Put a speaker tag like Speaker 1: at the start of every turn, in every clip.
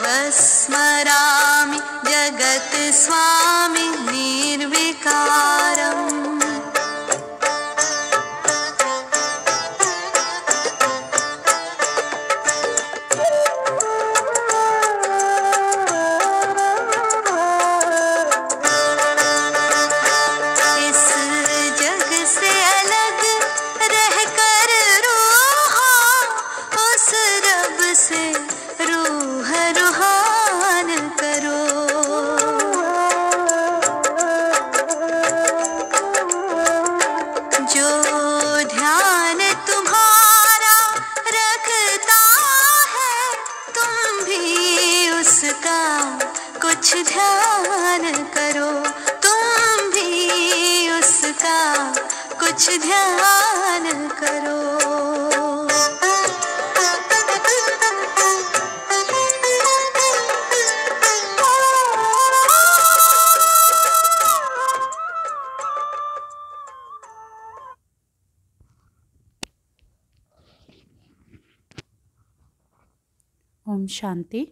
Speaker 1: स्मरामि जगत् स्वामि निर्विकारम्। कुछ ध्यान करो, तुम भी उसका कुछ ध्यान करो।
Speaker 2: ओम शांति।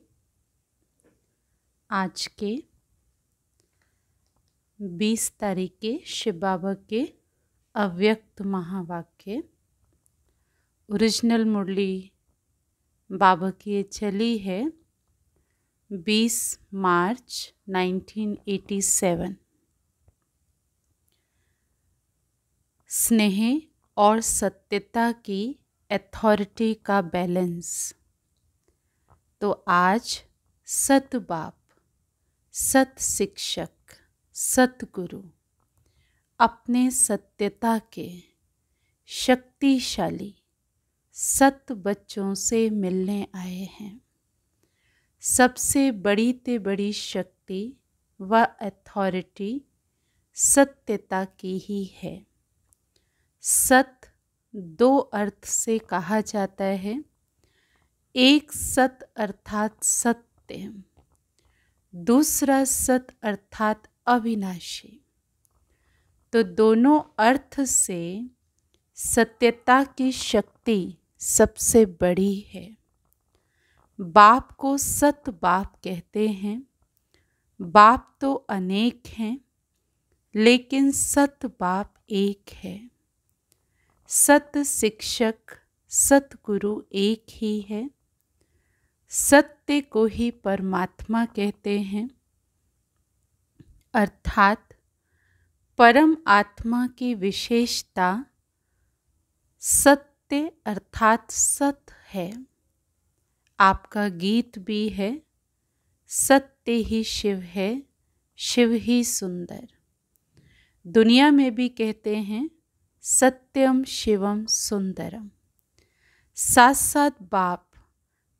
Speaker 2: आज के 20 तारीख के शिव बाबा के अव्यक्त महावाक्य ओरिजिनल मुरली बाबा की चली है 20 मार्च 1987। स्नेह और सत्यता की अथॉरिटी का बैलेंस। तो आज सत बाप, सत शिक्षक, सतगुरु अपने सत्यता के शक्तिशाली सत बच्चों से मिलने आए हैं। सबसे बड़ी ते बड़ी शक्ति व अथॉरिटी सत्यता की ही है। सत दो अर्थ से कहा जाता है। एक सत अर्थात सत्य, दूसरा सत अर्थात अविनाशी। तो दोनों अर्थ से सत्यता की शक्ति सबसे बड़ी है। बाप को सत बाप कहते हैं। बाप तो अनेक हैं, लेकिन सत बाप एक है। सत शिक्षक, सतगुरु एक ही है। सत्य को ही परमात्मा कहते हैं, अर्थात परम आत्मा की विशेषता सत्य अर्थात सत है। आपका गीत भी है, सत्य ही शिव है, शिव ही सुंदर। दुनिया में भी कहते हैं सत्यम शिवम सुंदरम। साथ साथ बाप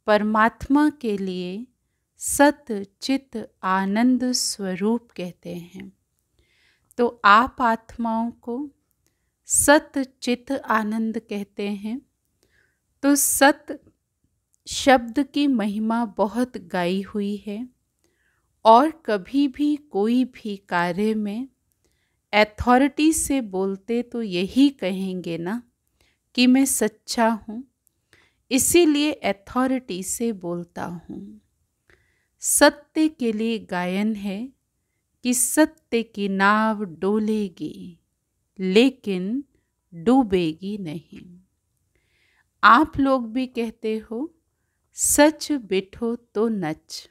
Speaker 2: परमात्मा के लिए सत चित आनंद स्वरूप कहते हैं। तो आप आत्माओं को सत चित आनंद कहते हैं। तो सत शब्द की महिमा बहुत गाई हुई है। और कभी भी कोई भी कार्य में अथॉरिटी से बोलते तो यही कहेंगे ना कि मैं सच्चा हूँ, इसीलिए अथॉरिटी से बोलता हूँ। सत्य के लिए गायन है कि सत्य की नाव डोलेगी लेकिन डूबेगी नहीं। आप लोग भी कहते हो सच बिठो तो नच,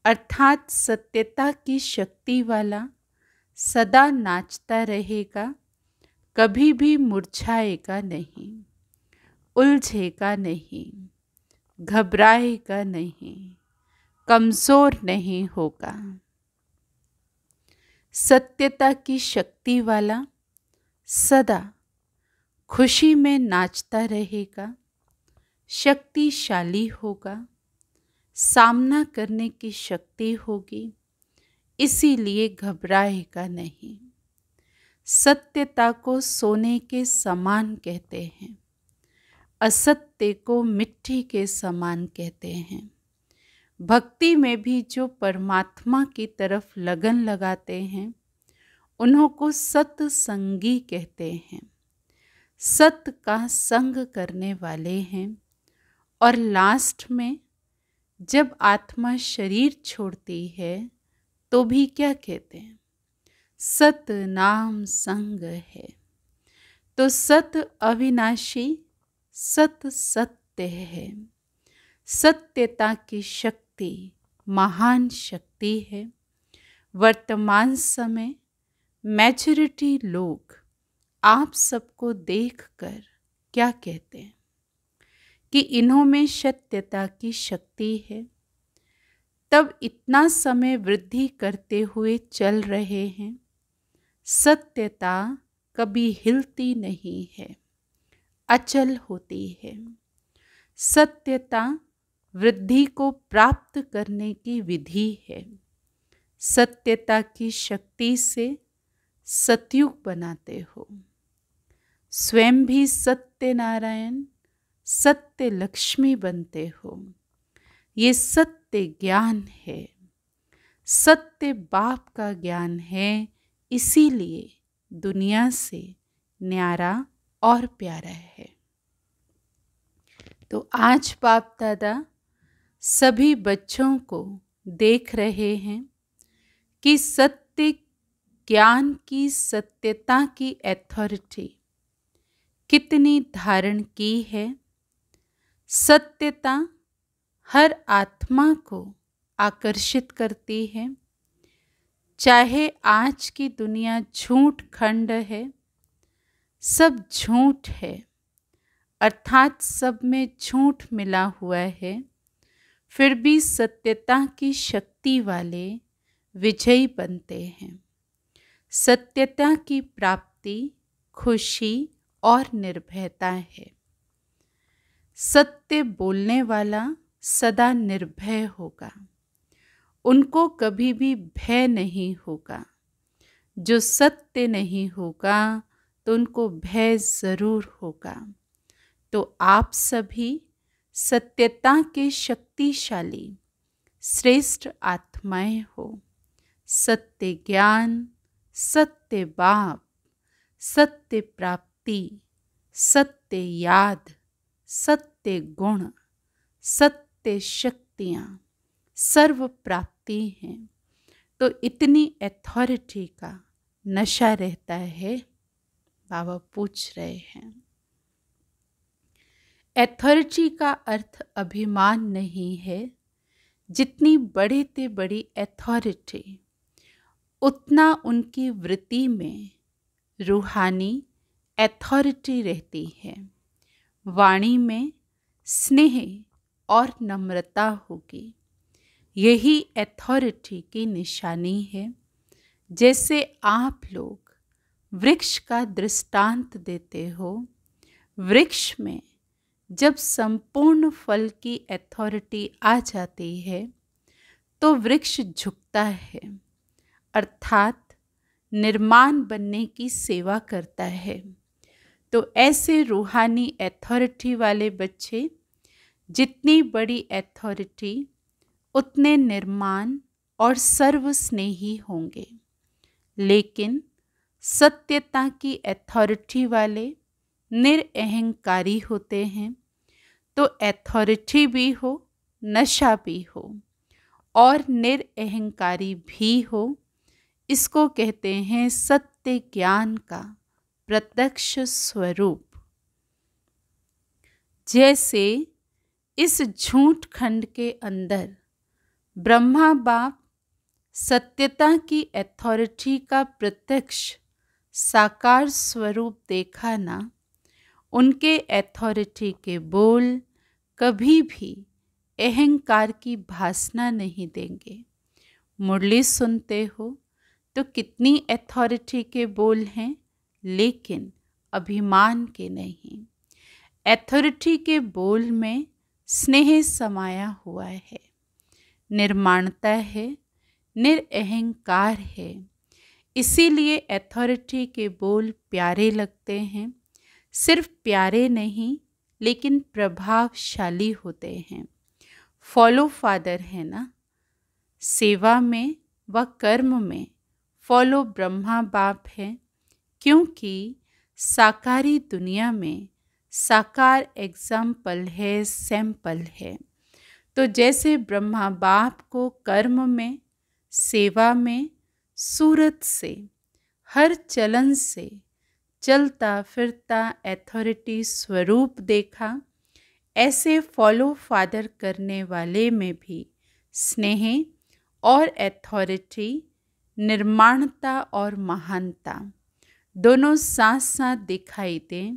Speaker 2: अर्थात सत्यता की शक्ति वाला सदा नाचता रहेगा, कभी भी मुरझाएगा नहीं, उलझेगा नहीं, घबराएगा नहीं, कमज़ोर नहीं होगा। सत्यता की शक्ति वाला सदा खुशी में नाचता रहेगा, शक्तिशाली होगा, सामना करने की शक्ति होगी, इसीलिए घबराएगा नहीं। सत्यता को सोने के समान कहते हैं, असत्य को मिट्टी के समान कहते हैं। भक्ति में भी जो परमात्मा की तरफ लगन लगाते हैं उन्हों को सत्संगी कहते हैं। सत्य का संग करने वाले हैं। और लास्ट में जब आत्मा शरीर छोड़ती है तो भी क्या कहते हैं? सत नाम संग है। तो सत अविनाशी, सत सत्य है। सत्यता की शक्ति महान शक्ति है। वर्तमान समय मैच्योरिटी लोग आप सबको देखकर क्या कहते हैं कि इन्हों में सत्यता की शक्ति है। तब इतना समय वृद्धि करते हुए चल रहे हैं। सत्यता कभी हिलती नहीं है, अचल होती है। सत्यता वृद्धि को प्राप्त करने की विधि है। सत्यता की शक्ति से सतयुग बनाते हो। स्वयं भी सत्य नारायण, सत्य लक्ष्मी बनते हो। ये सत्य ज्ञान है, सत्य बाप का ज्ञान है, इसीलिए दुनिया से न्यारा और प्यारा है। तो आज बाप दादा सभी बच्चों को देख रहे हैं कि सत्य ज्ञान की, सत्यता की अथॉरिटी कितनी धारण की है। सत्यता हर आत्मा को आकर्षित करती है। चाहे आज की दुनिया झूठ खंड है, सब झूठ है, अर्थात सब में झूठ मिला हुआ है, फिर भी सत्यता की शक्ति वाले विजयी बनते हैं। सत्यता की प्राप्ति खुशी और निर्भयता है। सत्य बोलने वाला सदा निर्भय होगा, उनको कभी भी भय नहीं होगा। जो सत्य नहीं होगा तो उनको भय जरूर होगा। तो आप सभी सत्यता के शक्तिशाली श्रेष्ठ आत्माएं हो। सत्य ज्ञान, सत्य बाप, सत्य प्राप्ति, सत्य याद, सत्य गुण, सत्य शक्तियाँ सर्व प्राप्ति हैं। तो इतनी अथॉरिटी का नशा रहता है। बाबा पूछ रहे हैं, अथॉरिटी का अर्थ अभिमान नहीं है। जितनी बड़े ते बड़ी अथॉरिटी, उतना उनकी वृत्ति में रूहानी अथॉरिटी रहती है। वाणी में स्नेह और नम्रता होगी। यही अथॉरिटी की निशानी है। जैसे आप लोग वृक्ष का दृष्टांत देते हो, वृक्ष में जब संपूर्ण फल की अथॉरिटी आ जाती है तो वृक्ष झुकता है, अर्थात निर्माण बनने की सेवा करता है। तो ऐसे रूहानी अथॉरिटी वाले बच्चे, जितनी बड़ी अथॉरिटी उतने निर्माण और सर्वस्नेही होंगे। लेकिन सत्यता की अथॉरिटी वाले निरअहंकारी होते हैं। तो अथॉरिटी भी हो, नशा भी हो और निरअहंकारी भी हो, इसको कहते हैं सत्य ज्ञान का प्रत्यक्ष स्वरूप। जैसे इस झूठ खंड के अंदर ब्रह्मा बाप सत्यता की अथॉरिटी का प्रत्यक्ष साकार स्वरूप देखा ना, उनके अथॉरिटी के बोल कभी भी अहंकार की भासना नहीं देंगे। मुरली सुनते हो तो कितनी अथॉरिटी के बोल हैं, लेकिन अभिमान के नहीं। अथॉरिटी के बोल में स्नेह समाया हुआ है, निर्माणता है, निरअहंकार है। इसीलिए अथॉरिटी के बोल प्यारे लगते हैं। सिर्फ प्यारे नहीं, लेकिन प्रभावशाली होते हैं। फॉलो फादर है ना, सेवा में व कर्म में फॉलो ब्रह्मा बाप है। क्योंकि साकारी दुनिया में साकार एग्जाम्पल है, सैंपल है। तो जैसे ब्रह्मा बाप को कर्म में, सेवा में, सूरत से, हर चलन से चलता फिरता अथॉरिटी स्वरूप देखा, ऐसे फॉलो फादर करने वाले में भी स्नेह और अथॉरिटी, निर्माणता और महानता दोनों साथ साथ दिखाई दे।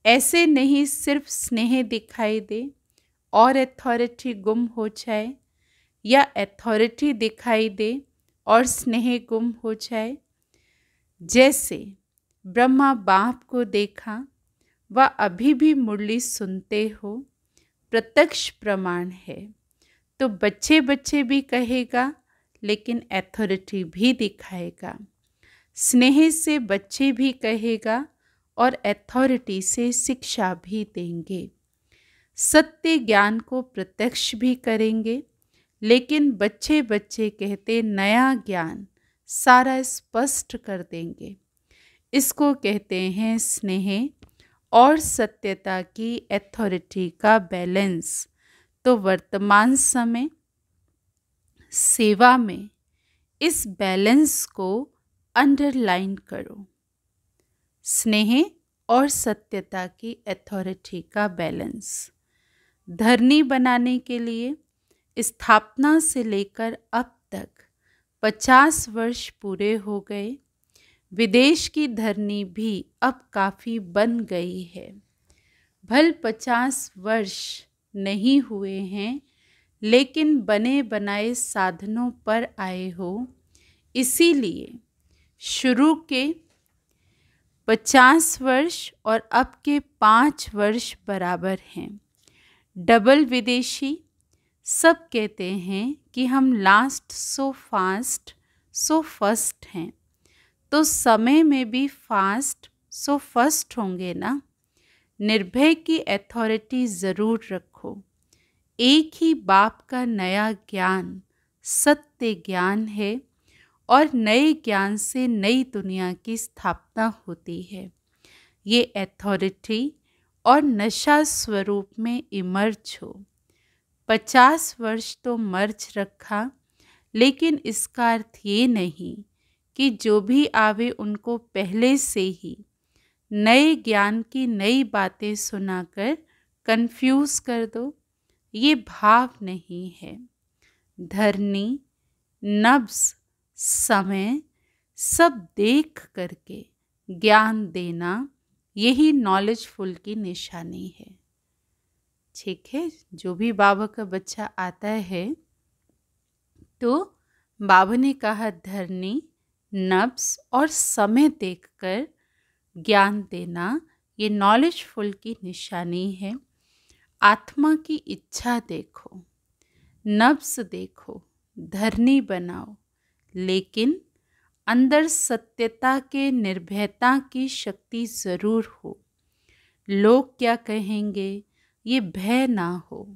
Speaker 2: ऐसे नहीं सिर्फ स्नेह दिखाई दे और अथॉरिटी गुम हो जाए, या अथॉरिटी दिखाई दे और स्नेह गुम हो जाए। जैसे ब्रह्मा बाप को देखा, वह अभी भी मुरली सुनते हो, प्रत्यक्ष प्रमाण है। तो बच्चे बच्चे भी कहेगा, लेकिन अथॉरिटी भी दिखाएगा। स्नेह से बच्चे भी कहेगा और अथॉरिटी से शिक्षा भी देंगे। सत्य ज्ञान को प्रत्यक्ष भी करेंगे, लेकिन बच्चे बच्चे कहते नया ज्ञान सारा स्पष्ट कर देंगे। इसको कहते हैं स्नेह और सत्यता की अथॉरिटी का बैलेंस। तो वर्तमान समय सेवा में इस बैलेंस को अंडरलाइन करो। स्नेह और सत्यता की अथॉरिटी का बैलेंस। धरनी बनाने के लिए स्थापना से लेकर अब तक 50 वर्ष पूरे हो गए। विदेश की धरनी भी अब काफ़ी बन गई है। भल 50 वर्ष नहीं हुए हैं, लेकिन बने बनाए साधनों पर आए हो। इसीलिए शुरू के 50 वर्ष और अब के 5 वर्ष बराबर हैं। डबल विदेशी सब कहते हैं कि हम last so fast so first हैं, तो समय में भी फास्ट सो फर्स्ट होंगे ना। निर्भय की अथॉरिटी ज़रूर रखो। एक ही बाप का नया ज्ञान सत्य ज्ञान है, और नए ज्ञान से नई दुनिया की स्थापना होती है। ये अथॉरिटी और नशा स्वरूप में इमर्ज हो। 50 वर्ष तो मर्ज रखा, लेकिन इसका अर्थ ये नहीं कि जो भी आवे उनको पहले से ही नए ज्ञान की नई बातें सुनाकर कंफ्यूज कर दो। ये भाव नहीं है। धरनी, नब्ज, समय सब देख करके ज्ञान देना, यही नॉलेजफुल की निशानी है। ठीक है, जो भी बाबा का बच्चा आता है तो बाबा ने कहा धरनी, नब्ज और समय देखकर ज्ञान देना, ये नॉलेजफुल की निशानी है। आत्मा की इच्छा देखो, नब्ज देखो, धरनी बनाओ, लेकिन अंदर सत्यता के निर्भयता की शक्ति ज़रूर हो। लोग क्या कहेंगे ये भय ना हो।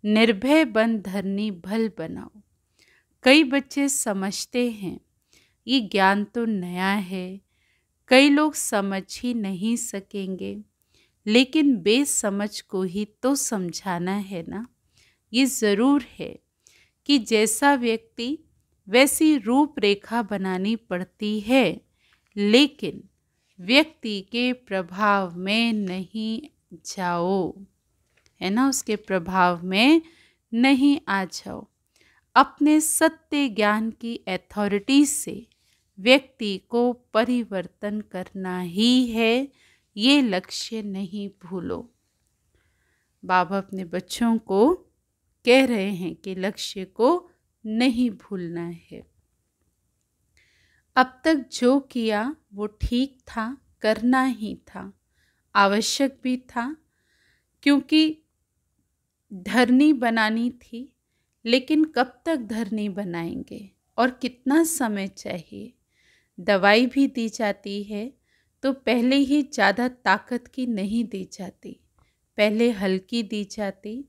Speaker 2: निर्भय बन धरनी भल बनाओ। कई बच्चे समझते हैं ये ज्ञान तो नया है, कई लोग समझ ही नहीं सकेंगे, लेकिन बेसमझ को ही तो समझाना है ना। ये ज़रूर है कि जैसा व्यक्ति वैसी रूपरेखा बनानी पड़ती है, लेकिन व्यक्ति के प्रभाव में नहीं जाओ, है ना, उसके प्रभाव में नहीं आ जाओ। अपने सत्य ज्ञान की अथॉरिटी से व्यक्ति को परिवर्तन करना ही है, ये लक्ष्य नहीं भूलो। बाबा अपने बच्चों को कह रहे हैं कि लक्ष्य को नहीं भूलना है। अब तक जो किया वो ठीक था, करना ही था, आवश्यक भी था, क्योंकि धरनी बनानी थी। लेकिन कब तक धरनी बनाएंगे और कितना समय चाहिए? दवाई भी दी जाती है तो पहले ही ज़्यादा ताकत की नहीं दी जाती, पहले हल्की दी जाती।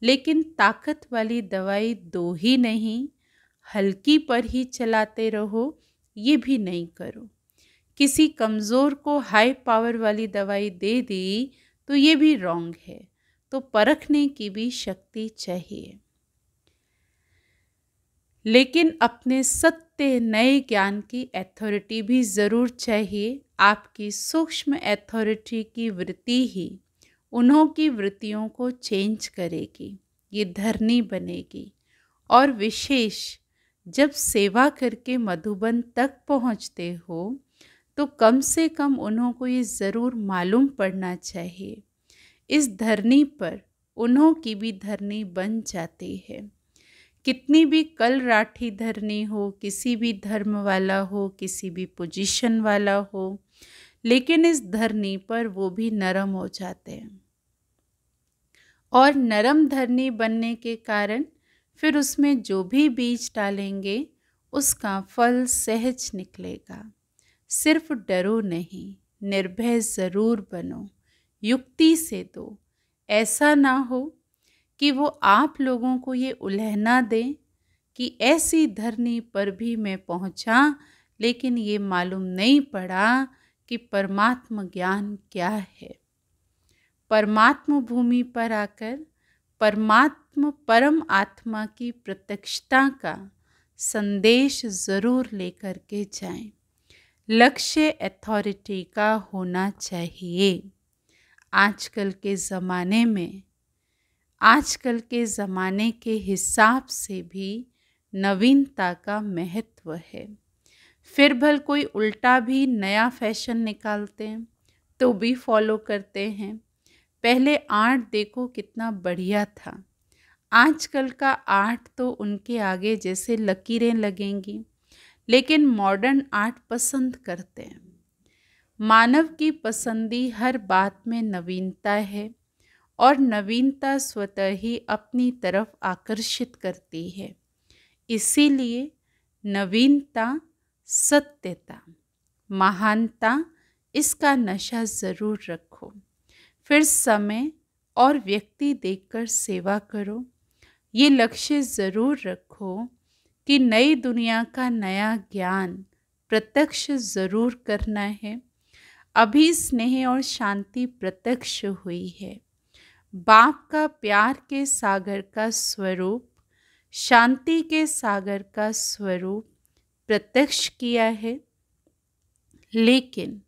Speaker 2: लेकिन ताकत वाली दवाई दो ही नहीं, हल्की पर ही चलाते रहो, ये भी नहीं करो। किसी कमज़ोर को हाई पावर वाली दवाई दे दी तो ये भी रॉन्ग है। तो परखने की भी शक्ति चाहिए। लेकिन अपने सत्य नए ज्ञान की अथॉरिटी भी ज़रूर चाहिए। आपकी सूक्ष्म अथॉरिटी की वृत्ति ही उन्हों की वृत्तियों को चेंज करेगी, ये धरनी बनेगी। और विशेष जब सेवा करके मधुबन तक पहुँचते हो तो कम से कम उन्हों को ये ज़रूर मालूम पड़ना चाहिए, इस धरनी पर उन्हों की भी धरनी बन जाती है। कितनी भी कल राठी धरनी हो, किसी भी धर्म वाला हो, किसी भी पोजीशन वाला हो, लेकिन इस धरनी पर वो भी नरम हो जाते हैं। और नरम धरनी बनने के कारण फिर उसमें जो भी बीज डालेंगे उसका फल सहज निकलेगा। सिर्फ डरो नहीं, निर्भय ज़रूर बनो, युक्ति से दो। ऐसा ना हो कि वो आप लोगों को ये उलहना दें कि ऐसी धरनी पर भी मैं पहुंचा, लेकिन ये मालूम नहीं पड़ा कि परमात्म ज्ञान क्या है। परमात्म भूमि पर आकर परम आत्मा की प्रत्यक्षता का संदेश ज़रूर लेकर के जाएं। लक्ष्य अथॉरिटी का होना चाहिए। आजकल के ज़माने के हिसाब से भी नवीनता का महत्व है। फिर भल कोई उल्टा भी नया फैशन निकालते हैं तो भी फॉलो करते हैं। पहले आर्ट देखो कितना बढ़िया था, आजकल का आर्ट तो उनके आगे जैसे लकीरें लगेंगी। लेकिन मॉडर्न आर्ट पसंद करते हैं। मानव की पसंदी हर बात में नवीनता है और नवीनता स्वतः ही अपनी तरफ आकर्षित करती है। इसीलिए नवीनता, सत्यता, महानता, इसका नशा ज़रूर रखो। फिर समय और व्यक्ति देखकर सेवा करो। ये लक्ष्य ज़रूर रखो कि नई दुनिया का नया ज्ञान प्रत्यक्ष ज़रूर करना है। अभी स्नेह और शांति प्रत्यक्ष हुई है। बाप का प्यार के सागर का स्वरूप, शांति के सागर का स्वरूप प्रत्यक्ष किया है। लेकिन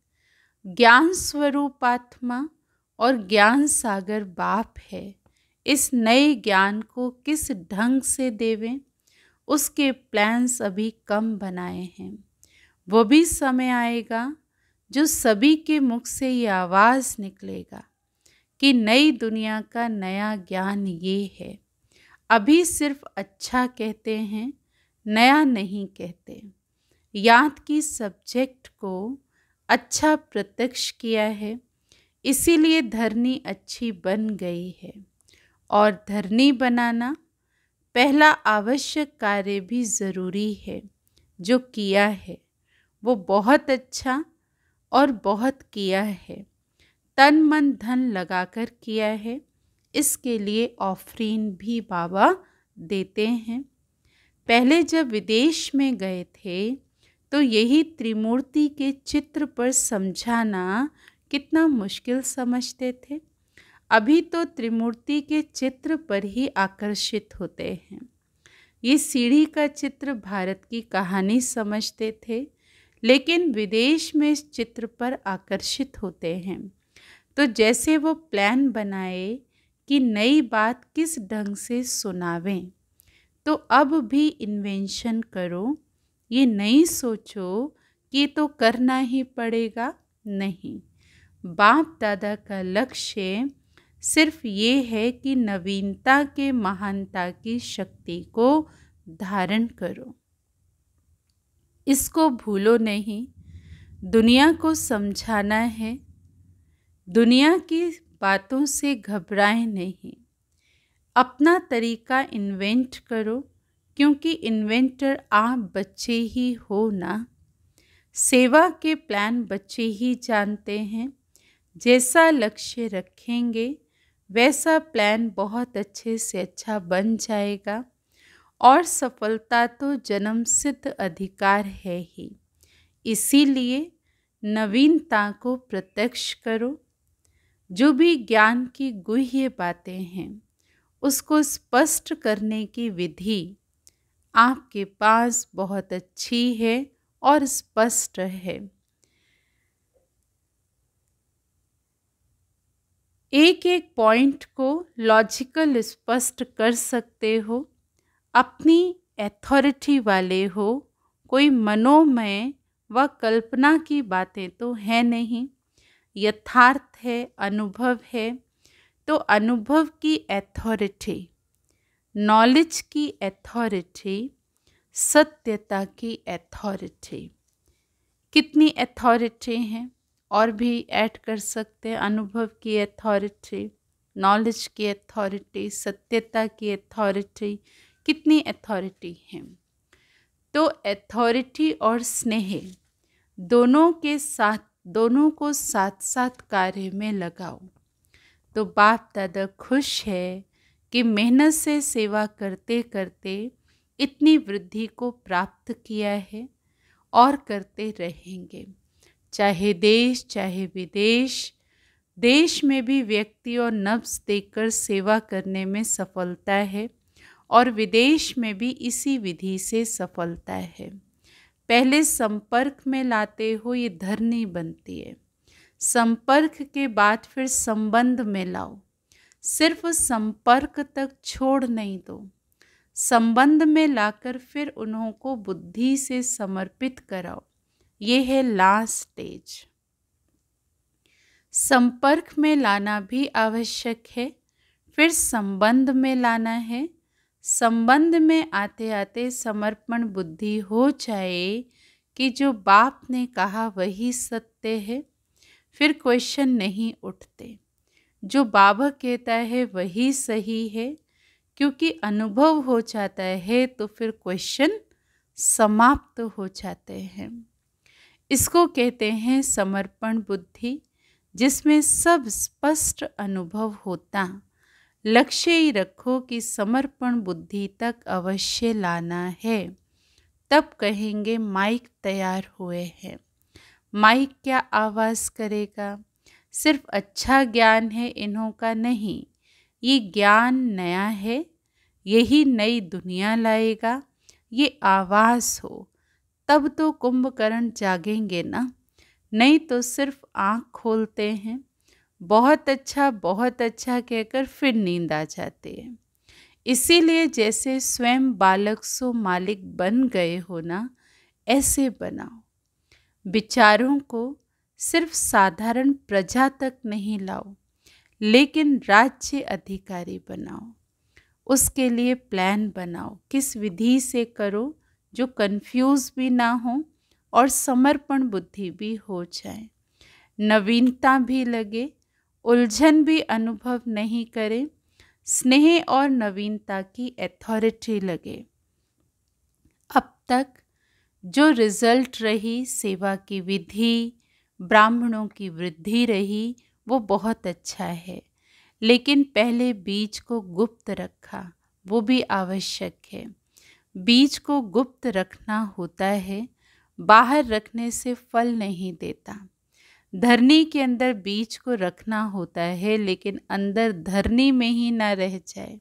Speaker 2: ज्ञान स्वरूप आत्मा और ज्ञान सागर बाप है। इस नए ज्ञान को किस ढंग से देवें, उसके प्लान्स अभी कम बनाए हैं। वो भी समय आएगा जो सभी के मुख से ये आवाज़ निकलेगा कि नई दुनिया का नया ज्ञान ये है। अभी सिर्फ अच्छा कहते हैं, नया नहीं कहते। याद की सब्जेक्ट को अच्छा प्रत्यक्ष किया है, इसीलिए धरनी अच्छी बन गई है। और धरनी बनाना पहला आवश्यक कार्य भी ज़रूरी है। जो किया है वो बहुत अच्छा और बहुत किया है, तन मन धन लगाकर किया है। इसके ऑफरिंग ऑफरीन भी बाबा देते हैं। पहले जब विदेश में गए थे तो यही त्रिमूर्ति के चित्र पर समझाना कितना मुश्किल समझते थे। अभी तो त्रिमूर्ति के चित्र पर ही आकर्षित होते हैं। ये सीढ़ी का चित्र भारत की कहानी समझते थे, लेकिन विदेश में इस चित्र पर आकर्षित होते हैं। तो जैसे वो प्लान बनाए कि नई बात किस ढंग से सुनावें, तो अब भी इन्वेंशन करो। ये नहीं सोचो कि तो करना ही पड़ेगा, नहीं। बाप दादा का लक्ष्य सिर्फ ये है कि नवीनता के महानता की शक्ति को धारण करो। इसको भूलो नहीं। दुनिया को समझाना है। दुनिया की बातों से घबराए नहीं। अपना तरीका इन्वेंट करो, क्योंकि इन्वेंटर आप बच्चे ही हो ना। सेवा के प्लान बच्चे ही जानते हैं। जैसा लक्ष्य रखेंगे वैसा प्लान बहुत अच्छे से अच्छा बन जाएगा। और सफलता तो जन्म सिद्ध अधिकार है ही। इसीलिए नवीनता को प्रत्यक्ष करो। जो भी ज्ञान की गुह्य बातें हैं उसको स्पष्ट करने की विधि आपके पास बहुत अच्छी है और स्पष्ट है। एक एक पॉइंट को लॉजिकल स्पष्ट कर सकते हो, अपनी अथॉरिटी वाले हो। कोई मनोमय व कल्पना की बातें तो है नहीं, यथार्थ है, अनुभव है। तो अनुभव की अथॉरिटी, नॉलेज की अथॉरिटी, सत्यता की अथॉरिटी। कितनी अथॉरिटी हैं और भी ऐड कर सकते हैं। अनुभव की अथॉरिटी, नॉलेज की अथॉरिटी, सत्यता की अथॉरिटी, कितनी अथॉरिटी हैं। तो अथॉरिटी और स्नेह दोनों को साथ साथ कार्य में लगाओ। तो बाप दादा खुश है कि मेहनत से सेवा करते करते इतनी वृद्धि को प्राप्त किया है और करते रहेंगे। चाहे देश चाहे विदेश, देश में भी व्यक्ति और नफ्स देकर सेवा करने में सफलता है और विदेश में भी इसी विधि से सफलता है। पहले संपर्क में लाते हो, ये धरनी बनती है। संपर्क के बाद फिर संबंध में लाओ। सिर्फ संपर्क तक छोड़ नहीं दो, संबंध में लाकर फिर उन्हों को बुद्धि से समर्पित कराओ। ये है लास्ट स्टेज। संपर्क में लाना भी आवश्यक है, फिर संबंध में लाना है। संबंध में आते आते समर्पण बुद्धि हो जाए कि जो बाप ने कहा वही सत्य है, फिर क्वेश्चन नहीं उठते। जो बाबा कहता है वही सही है, क्योंकि अनुभव हो जाता है तो फिर क्वेश्चन समाप्त हो जाते हैं। इसको कहते हैं समर्पण बुद्धि, जिसमें सब स्पष्ट अनुभव होता। लक्ष्य ही रखो कि समर्पण बुद्धि तक अवश्य लाना है, तब कहेंगे माइक तैयार हुए हैं। माइक क्या आवाज़ करेगा? सिर्फ अच्छा ज्ञान है इन्हों का नहीं, ये ज्ञान नया है, यही नई दुनिया लाएगा। ये आवाज़ हो तब तो कुंभकर्ण जागेंगे ना, नहीं तो सिर्फ आँख खोलते हैं, बहुत अच्छा कहकर फिर नींद आ जाती है। इसीलिए जैसे स्वयं बालक सो मालिक बन गए हो ना, ऐसे बनाओ। विचारों को सिर्फ साधारण प्रजा तक नहीं लाओ, लेकिन राज्य अधिकारी बनाओ। उसके लिए प्लान बनाओ, किस विधि से करो जो कंफ्यूज भी ना हो और समर्पण बुद्धि भी हो जाए, नवीनता भी लगे, उलझन भी अनुभव नहीं करे, स्नेह और नवीनता की अथॉरिटी लगे। अब तक जो रिजल्ट रही, सेवा की विधि, ब्राह्मणों की वृद्धि रही, वो बहुत अच्छा है, लेकिन पहले बीज को गुप्त रखा, वो भी आवश्यक है। बीज को गुप्त रखना होता है, बाहर रखने से फल नहीं देता। धरनी के अंदर बीज को रखना होता है, लेकिन अंदर धरनी में ही ना रह जाए,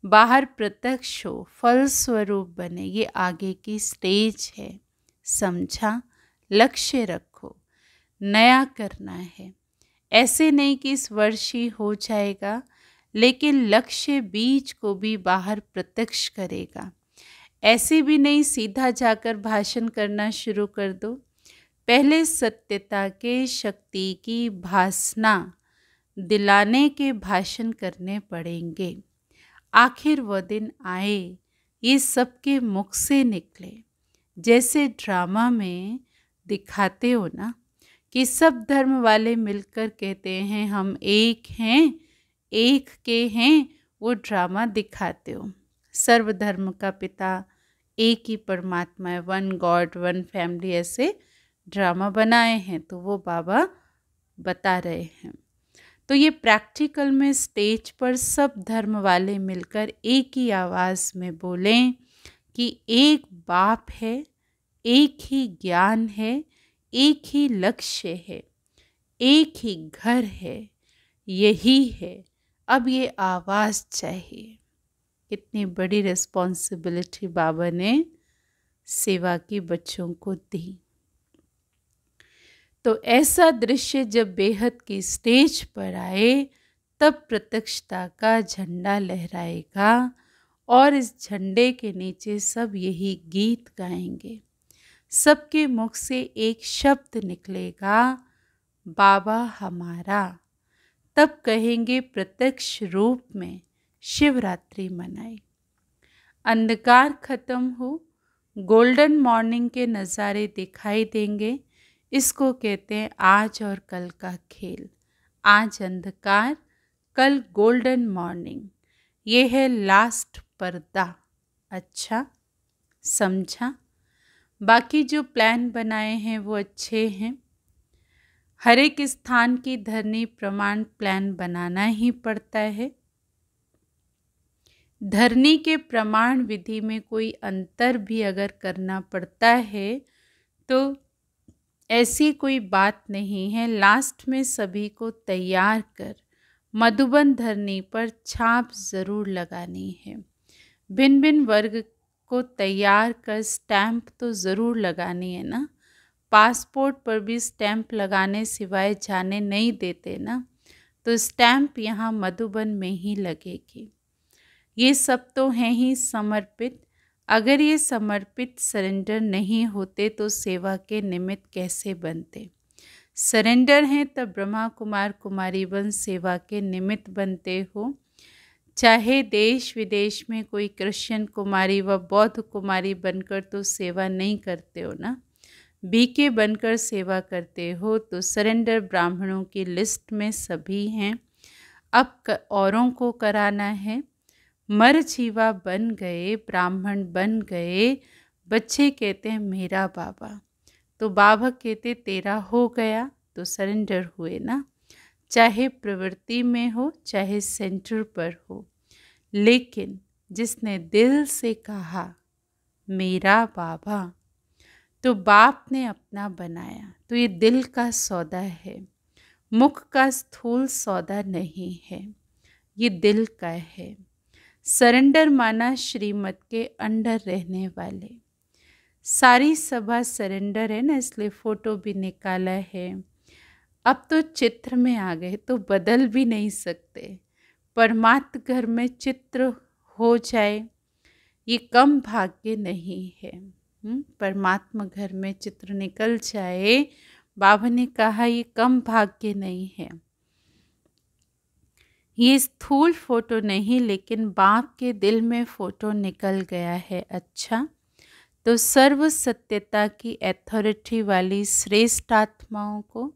Speaker 2: बाहर प्रत्यक्ष हो, फल स्वरूप बने। ये आगे की स्टेज है, समझा? लक्ष्य रखो, नया करना है। ऐसे नहीं कि इस वर्ष ही हो जाएगा, लेकिन लक्ष्य बीज को भी बाहर प्रत्यक्ष करेगा। ऐसे भी नहीं सीधा जाकर भाषण करना शुरू कर दो। पहले सत्यता के शक्ति की भासना दिलाने के भाषण करने पड़ेंगे। आखिर वह दिन आए, ये सबके मुख से निकले। जैसे ड्रामा में दिखाते हो ना कि सब धर्म वाले मिलकर कहते हैं हम एक हैं, एक के हैं, वो ड्रामा दिखाते हो। सर्वधर्म का पिता एक ही परमात्मा है, वन गॉड वन फैमिली, ऐसे ड्रामा बनाए हैं, तो वो बाबा बता रहे हैं। तो ये प्रैक्टिकल में स्टेज पर सब धर्म वाले मिलकर एक ही आवाज़ में बोलें कि एक बाप है, एक ही ज्ञान है, एक ही लक्ष्य है, एक ही घर है, यही है। अब ये आवाज़ चाहिए। कितनी बड़ी रिस्पॉन्सिबिलिटी बाबा ने सेवा की बच्चों को दी। तो ऐसा दृश्य जब बेहद की स्टेज पर आए तब प्रत्यक्षता का झंडा लहराएगा और इस झंडे के नीचे सब यही गीत गाएंगे। सबके मुख से एक शब्द निकलेगा, बाबा हमारा। तब कहेंगे प्रत्यक्ष रूप में शिवरात्रि मनाए। अंधकार खत्म हो, गोल्डन मॉर्निंग के नज़ारे दिखाई देंगे। इसको कहते हैं आज और कल का खेल। आज अंधकार, कल गोल्डन मॉर्निंग। ये है लास्ट पर्दा। अच्छा, समझा? बाकी जो प्लान बनाए हैं वो अच्छे हैं। हर एक स्थान की धरनी प्रमाण प्लान बनाना ही पड़ता है। धरनी के प्रमाण विधि में कोई अंतर भी अगर करना पड़ता है तो ऐसी कोई बात नहीं है। लास्ट में सभी को तैयार कर मधुबन धरनी पर छाप ज़रूर लगानी है। भिन्न भिन्न वर्ग को तैयार कर स्टैंप तो ज़रूर लगानी है ना। पासपोर्ट पर भी स्टैंप लगाने सिवाय जाने नहीं देते ना, तो स्टैंप यहाँ मधुबन में ही लगेगी। ये सब तो हैं ही समर्पित। अगर ये समर्पित सरेंडर नहीं होते तो सेवा के निमित्त कैसे बनते? सरेंडर हैं तब ब्रह्मा कुमार कुमारी बन सेवा के निमित्त बनते हो। चाहे देश विदेश में कोई क्रिश्चियन कुमारी व बौद्ध कुमारी बनकर तो सेवा नहीं करते हो ना, बीके बनकर सेवा करते हो। तो सरेंडर ब्राह्मणों की लिस्ट में सभी हैं। अब औरों को कराना है। मर जीवा बन गए, ब्राह्मण बन गए। बच्चे कहते हैं मेरा बाबा, तो बाबा कहते तेरा हो गया, तो सरेंडर हुए ना। चाहे प्रवृत्ति में हो चाहे सेंटर पर हो, लेकिन जिसने दिल से कहा मेरा बाबा, तो बाप ने अपना बनाया। तो ये दिल का सौदा है, मुख का स्थूल सौदा नहीं है, ये दिल का है। सरेंडर माना श्रीमत के अंडर रहने वाले। सारी सभा सरेंडर है ना, इसलिए फ़ोटो भी निकाला है। अब तो चित्र में आ गए तो बदल भी नहीं सकते। परमात्म घर में चित्र हो जाए ये कम भाग्य नहीं है। परमात्मा घर में चित्र निकल जाए, बाबा ने कहा ये कम भाग्य नहीं है। ये स्थूल फोटो नहीं, लेकिन बाप के दिल में फोटो निकल गया है। अच्छा, तो सर्व सत्यता की अथॉरिटी वाली श्रेष्ठ आत्माओं को,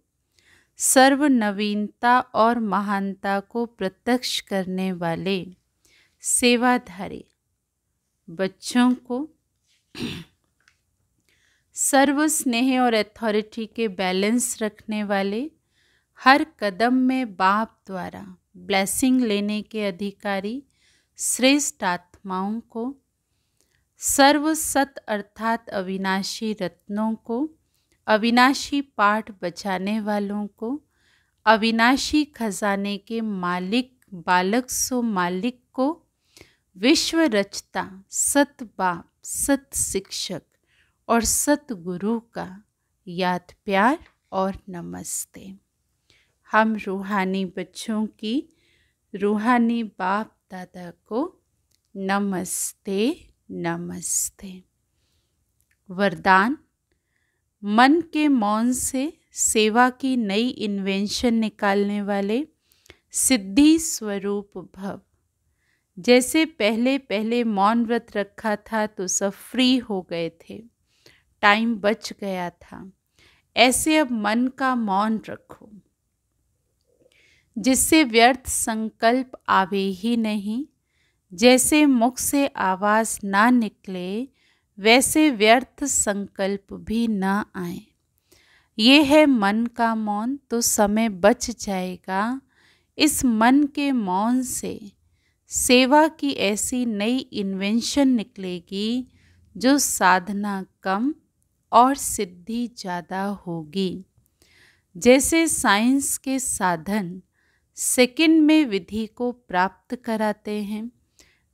Speaker 2: सर्व नवीनता और महानता को प्रत्यक्ष करने वाले सेवाधारी बच्चों को, सर्व स्नेह और अथॉरिटी के बैलेंस रखने वाले, हर कदम में बाप द्वारा ब्लेसिंग लेने के अधिकारी श्रेष्ठ आत्माओं को, सर्व सत अर्थात अविनाशी रत्नों को, अविनाशी पाठ बचाने वालों को, अविनाशी खजाने के मालिक बालक सो मालिक को, विश्व रचता सत बाप, सत शिक्षक और सतगुरु का याद प्यार और नमस्ते। हम रूहानी बच्चों की रूहानी बाप दादा को नमस्ते नमस्ते। वरदान, मन के मौन से सेवा की नई इन्वेंशन निकालने वाले सिद्धि स्वरूप भव। जैसे पहले पहले मौन व्रत रखा था तो सब फ्री हो गए थे, टाइम बच गया था, ऐसे अब मन का मौन रखो जिससे व्यर्थ संकल्प आवे ही नहीं। जैसे मुख से आवाज़ ना निकले वैसे व्यर्थ संकल्प भी ना आए। ये है मन का मौन, तो समय बच जाएगा। इस मन के मौन से सेवा की ऐसी नई इन्वेंशन निकलेगी जो साधना कम और सिद्धि ज़्यादा होगी। जैसे साइंस के साधन सेकंड में विधि को प्राप्त कराते हैं,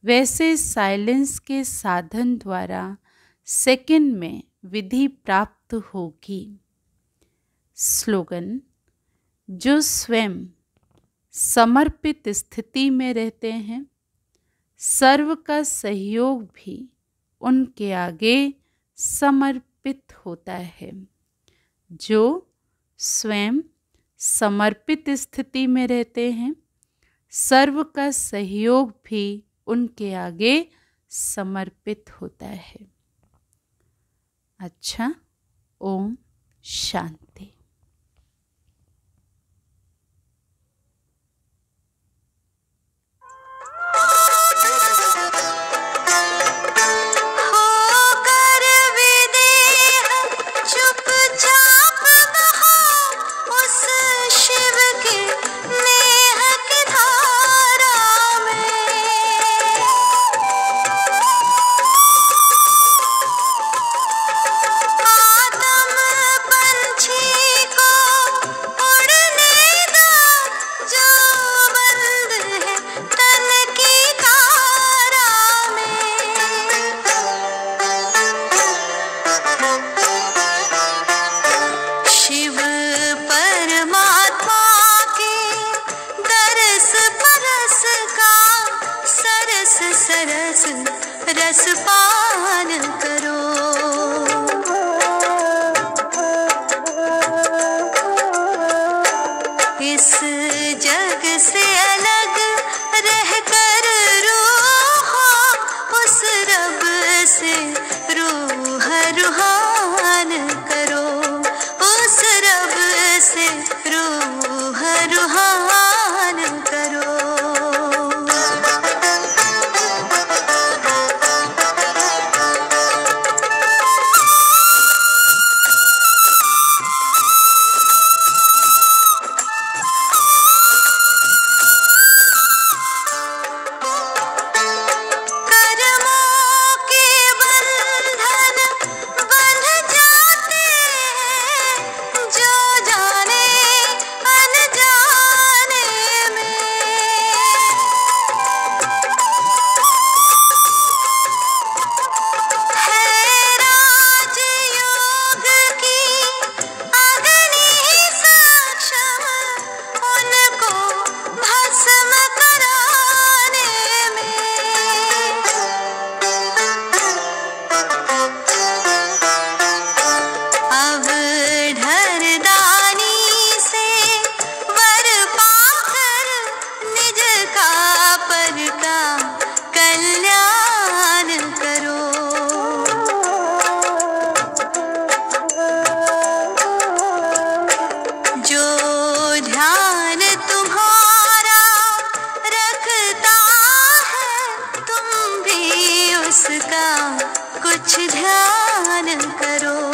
Speaker 2: वैसे साइलेंस के साधन द्वारा सेकंड में विधि प्राप्त होगी। स्लोगन: जो स्वयं समर्पित स्थिति में रहते हैं, सर्व का सहयोग भी उनके आगे समर्पित होता है। जो स्वयं समर्पित स्थिति में रहते हैं, सर्व का सहयोग भी उनके आगे समर्पित होता है। अच्छा, ओम शांति।
Speaker 1: सरस रस पान करो। इस जग से अलग रहकर रूह उस रब से रूह रूहान करो। उस रब से रूह रूहान करो। कुछ ध्यान करो।